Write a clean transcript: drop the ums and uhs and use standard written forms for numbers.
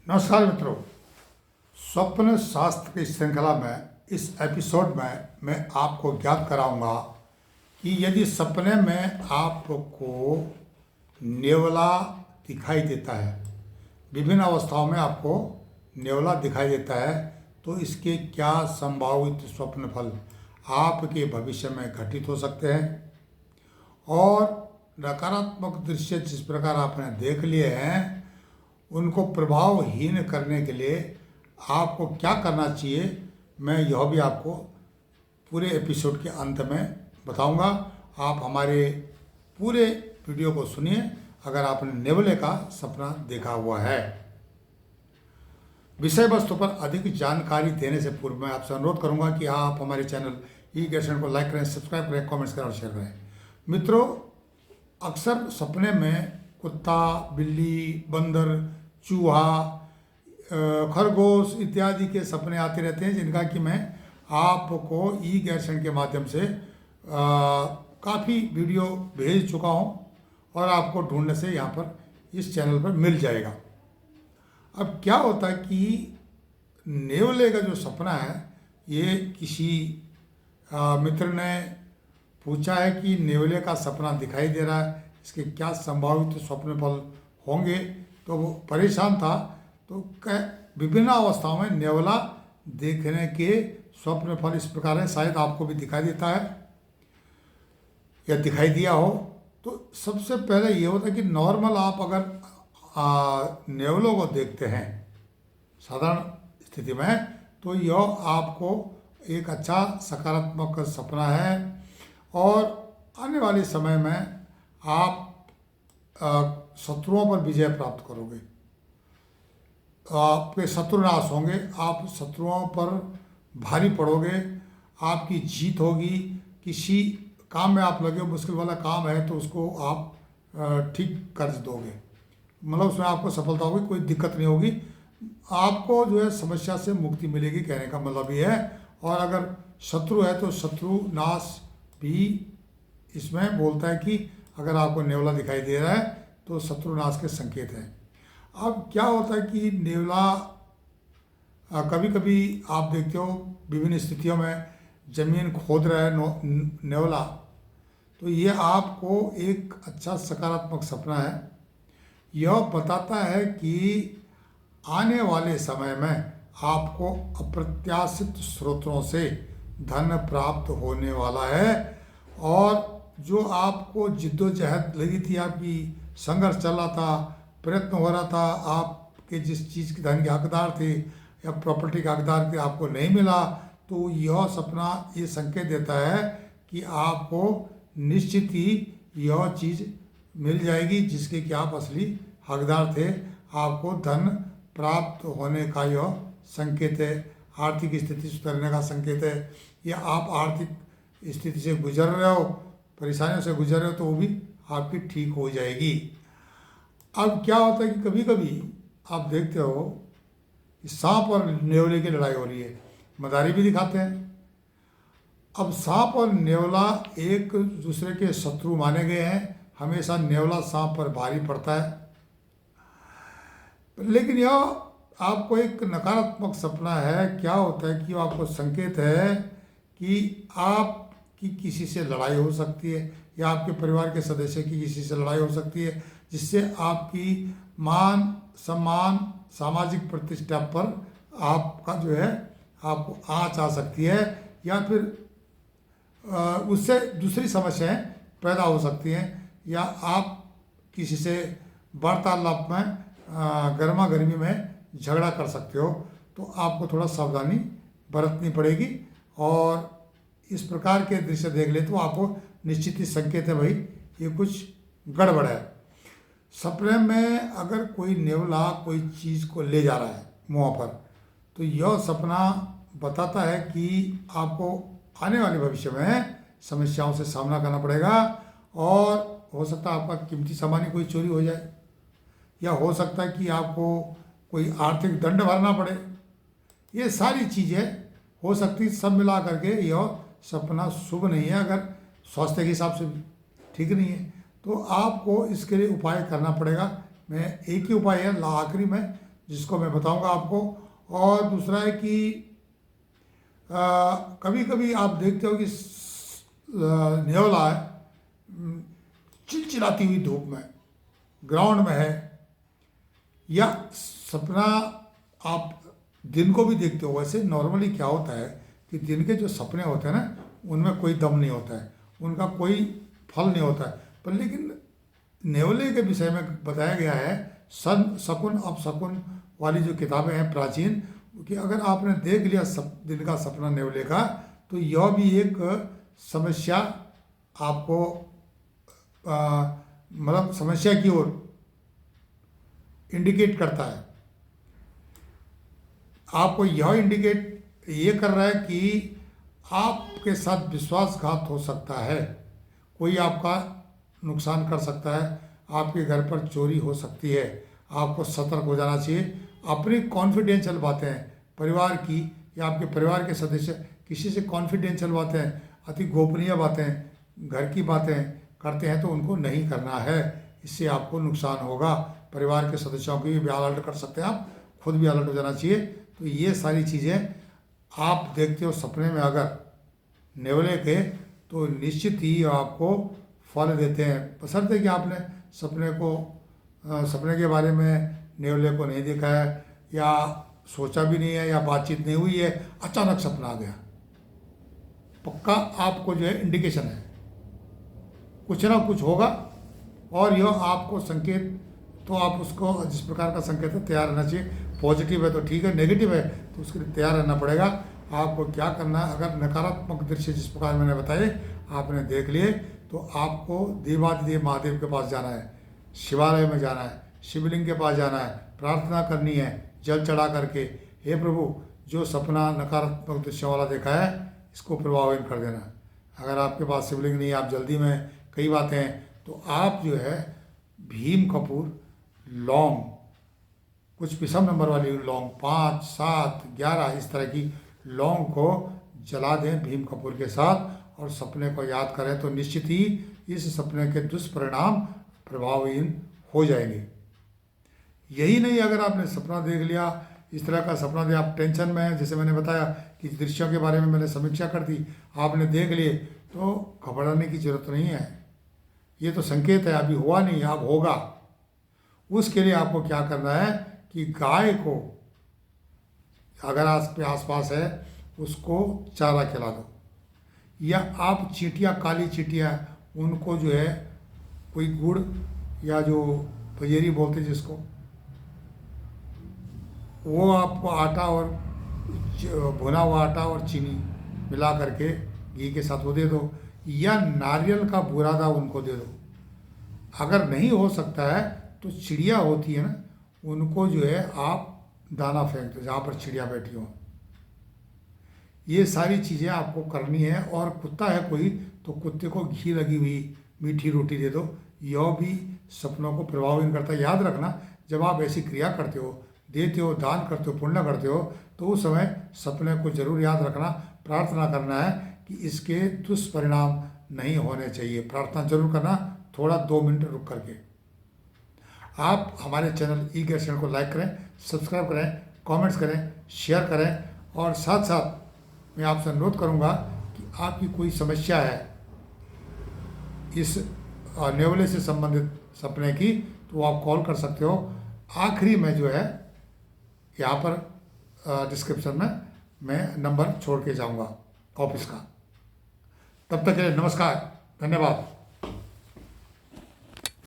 नमस्कार मित्रों। स्वप्न शास्त्र की श्रृंखला में इस एपिसोड में मैं आपको ज्ञात कराऊंगा कि यदि सपने में आपको नेवला दिखाई देता है, विभिन्न अवस्थाओं में आपको नेवला दिखाई देता है, तो इसके क्या संभावित स्वप्न फल आपके भविष्य में घटित हो सकते हैं और नकारात्मक दृश्य जिस प्रकार आपने देख लिए हैं उनको प्रभावहीन करने के लिए आपको क्या करना चाहिए, मैं यह भी आपको पूरे एपिसोड के अंत में बताऊंगा। आप हमारे पूरे वीडियो को सुनिए अगर आपने नेवले का सपना देखा हुआ है। विषय वस्तु पर अधिक जानकारी देने से पूर्व मैं आपसे अनुरोध करूंगा कि आप हमारे चैनल ई ज्ञान को लाइक करें, सब्सक्राइब करें, कमेंट्स करें और शेयर करें। मित्रों, अक्सर सपने में कुत्ता, बिल्ली, बंदर, चूहा, खरगोश इत्यादि के सपने आते रहते हैं, जिनका कि मैं आपको ई ज्ञान के माध्यम से काफ़ी वीडियो भेज चुका हूं और आपको ढूंढने से यहाँ पर इस चैनल पर मिल जाएगा। अब क्या होता है कि नेवले का जो सपना है, ये किसी मित्र ने पूछा है कि नेवले का सपना दिखाई दे रहा है, इसके क्या संभावित स्वप्न फल होंगे। तो वो परेशान था, तो विभिन्न अवस्थाओं में नेवला देखने के स्वप्न फल इस प्रकार है, शायद आपको भी दिखाई देता है या दिखाई दिया हो। तो सबसे पहले ये होता है कि नॉर्मल आप अगर नेवलों को देखते हैं साधारण स्थिति में, तो यह आपको एक अच्छा सकारात्मक सपना है और आने वाले समय में आप शत्रुओं पर विजय प्राप्त करोगे, आपके शत्रु नाश होंगे, आप शत्रुओं पर भारी पड़ोगे, आपकी जीत होगी। किसी काम में आप लगे हो, मुश्किल वाला काम है तो उसको आप ठीक कर दोगे, मतलब उसमें आपको सफलता होगी, कोई दिक्कत नहीं होगी, आपको जो है समस्या से मुक्ति मिलेगी, कहने का मतलब ये है। और अगर शत्रु है तो शत्रु नाश भी इसमें बोलता है कि अगर आपको नेवला दिखाई दे रहा है तो शत्रुनाश के संकेत हैं। अब क्या होता है कि नेवला कभी कभी आप देखते हो विभिन्न स्थितियों में जमीन खोद रहा है नेवला, तो ये आपको एक अच्छा सकारात्मक सपना है। यह बताता है कि आने वाले समय में आपको अप्रत्याशित स्रोतों से धन प्राप्त होने वाला है और जो आपको जिद्दोजहद लगी थी, आपकी संघर्ष चल रहा था, प्रयत्न हो रहा था, आपके जिस चीज़ के धन के हकदार थे या प्रॉपर्टी के हकदार थे, आपको नहीं मिला, तो यह सपना ये संकेत देता है कि आपको निश्चित ही यह चीज़ मिल जाएगी जिसके कि आप असली हकदार थे। आपको धन प्राप्त होने का यह संकेत है, आर्थिक स्थिति सुधरने का संकेत है, या आप आर्थिक स्थिति से गुजर रहे हो, परेशानियों से गुजर रहे हो, तो वो भी आपकी ठीक हो जाएगी। अब क्या होता है कि कभी कभी आप देखते हो कि सांप और नेवले की लड़ाई हो रही है, मदारी भी दिखाते हैं। अब सांप और नेवला एक दूसरे के शत्रु माने गए हैं, हमेशा नेवला सांप पर भारी पड़ता है, लेकिन यह आपको एक नकारात्मक सपना है। क्या होता है कि आपको संकेत है कि आपकी किसी से लड़ाई हो सकती है या आपके परिवार के सदस्य की किसी से लड़ाई हो सकती है, जिससे आपकी मान सम्मान, सामाजिक प्रतिष्ठा पर आपका जो है आपको आँच आ सकती है, या फिर उससे दूसरी समस्याएं पैदा हो सकती हैं, या आप किसी से वार्तालाप में गर्मा गर्मी में झगड़ा कर सकते हो। तो आपको थोड़ा सावधानी बरतनी पड़ेगी और इस प्रकार के दृश्य देख ले तो आपको निश्चित ही संकेत है, भाई ये कुछ गड़बड़ है। सपने में अगर कोई नेवला कोई चीज़ को ले जा रहा है मुँह पर, तो यह सपना बताता है कि आपको आने वाले भविष्य में समस्याओं से सामना करना पड़ेगा और हो सकता है आपका कीमती सामान ही कोई चोरी हो जाए, या हो सकता है कि आपको कोई आर्थिक दंड भरना पड़े। ये सारी चीज़ें हो सकती, सब मिला करके यह सपना शुभ नहीं है, अगर स्वास्थ्य के हिसाब से भी ठीक नहीं है। तो आपको इसके लिए उपाय करना पड़ेगा। मैं एक ही उपाय है आखिरी में जिसको मैं बताऊंगा आपको। और दूसरा है कि कभी कभी आप देखते हो कि नेवला है, चिलचिलाती हुई धूप में ग्राउंड में है, या सपना आप दिन को भी देखते हो। वैसे नॉर्मली क्या होता है कि दिन के जो सपने होते हैं ना, उनमें कोई दम नहीं होता है, उनका कोई फल नहीं होता है। पर लेकिन नेवले के विषय में बताया गया है, सन शकुन अपशकुन वाली जो किताबें हैं प्राचीन, कि अगर आपने देख लिया दिन का सपना नेवले का, तो यह भी एक समस्या आपको मतलब समस्या की ओर इंडिकेट करता है। आपको यह इंडिकेट ये कर रहा है कि आपके साथ विश्वासघात हो सकता है, कोई आपका नुकसान कर सकता है, आपके घर पर चोरी हो सकती है, आपको सतर्क हो जाना चाहिए। अपनी कॉन्फिडेंशियल बातें परिवार की या आपके परिवार के सदस्य किसी से कॉन्फिडेंशियल बातें, अति गोपनीय बातें, घर की बातें करते हैं तो उनको नहीं करना है, इससे आपको नुकसान होगा। परिवार के सदस्यों को भी अलर्ट कर सकते हैं आप, खुद भी अलर्ट हो जाना चाहिए। तो ये सारी चीज़ें आप देखते हो सपने में अगर नेवले के, तो निश्चित ही आपको फल देते हैं, बशर्ते कि आपने सपने के बारे में नेवले को नहीं देखा है, या सोचा भी नहीं है, या बातचीत नहीं हुई है, अचानक सपना आ गया, पक्का आपको जो है इंडिकेशन है कुछ ना कुछ होगा। और यह आपको संकेत, तो आप उसको जिस प्रकार का संकेत है तैयार रहना चाहिए। पॉजिटिव है तो ठीक है, नेगेटिव है तो उसके लिए तैयार रहना पड़ेगा। आपको क्या करना है, अगर नकारात्मक दृश्य जिस प्रकार मैंने बताए आपने देख लिए, तो आपको देवादिदेव महादेव के पास जाना है, शिवालय में जाना है, शिवलिंग के पास जाना है, प्रार्थना करनी है जल चढ़ा करके, हे प्रभु जो सपना नकारात्मक दृश्यों वाला देखा है इसको प्रभावित कर देना। अगर आपके पास शिवलिंग नहीं, आप जल्दी में कई बातें हैं, तो आप जो है भीम कपूर लौंग, कुछ विषम नंबर वाली लौंग 5, 7, 11 इस तरह की लौंग को जला दें भीम कपूर के साथ, और सपने को याद करें तो निश्चित ही इस सपने के दुष्परिणाम प्रभावहीन हो जाएंगे। यही नहीं, अगर आपने सपना देख लिया, इस तरह का सपना दिया, आप टेंशन में हैं, जैसे मैंने बताया कि दृश्यों के बारे में मैंने समीक्षा कर दी, आपने देख लिए, तो घबराने की जरूरत नहीं है। ये तो संकेत है, अभी हुआ नहीं, अब होगा। उसके लिए आपको क्या करना है कि गाय को अगर आसपास है उसको चारा खिला दो, या आप चींटियाँ, काली चींटियाँ, उनको जो है कोई गुड़ या जो पजेरी बोलते हैं जिसको, वो आपको आटा और भुना हुआ आटा और चीनी मिला करके घी के साथ वो दे दो, या नारियल का बुरादा उनको दे दो। अगर नहीं हो सकता है तो चिड़िया होती है ना, उनको जो है आप दाना फेंक दो जहाँ पर चिड़िया बैठी हो। ये सारी चीज़ें आपको करनी है। और कुत्ता है कोई, तो कुत्ते को घी लगी हुई मीठी रोटी दे दो, यह भी सपनों को प्रभावित करता है। याद रखना, जब आप ऐसी क्रिया करते हो, देते हो, दान करते हो, पुण्य करते हो, तो उस समय सपने को जरूर याद रखना, प्रार्थना करना है कि इसके दुष्परिणाम नहीं होने चाहिए। प्रार्थना जरूर करना, थोड़ा 2 मिनट रुक करके। आप हमारे चैनल ई ज्ञान को लाइक करें, सब्सक्राइब करें, कमेंट्स करें, शेयर करें, और साथ साथ मैं आपसे अनुरोध करूंगा कि आपकी कोई समस्या है इस नेवले से संबंधित सपने की, तो आप कॉल कर सकते हो। आखिरी में जो है यहाँ पर डिस्क्रिप्शन में मैं नंबर छोड़ के जाऊँगा ऑफिस का। तब तक के लिए नमस्कार, धन्यवाद।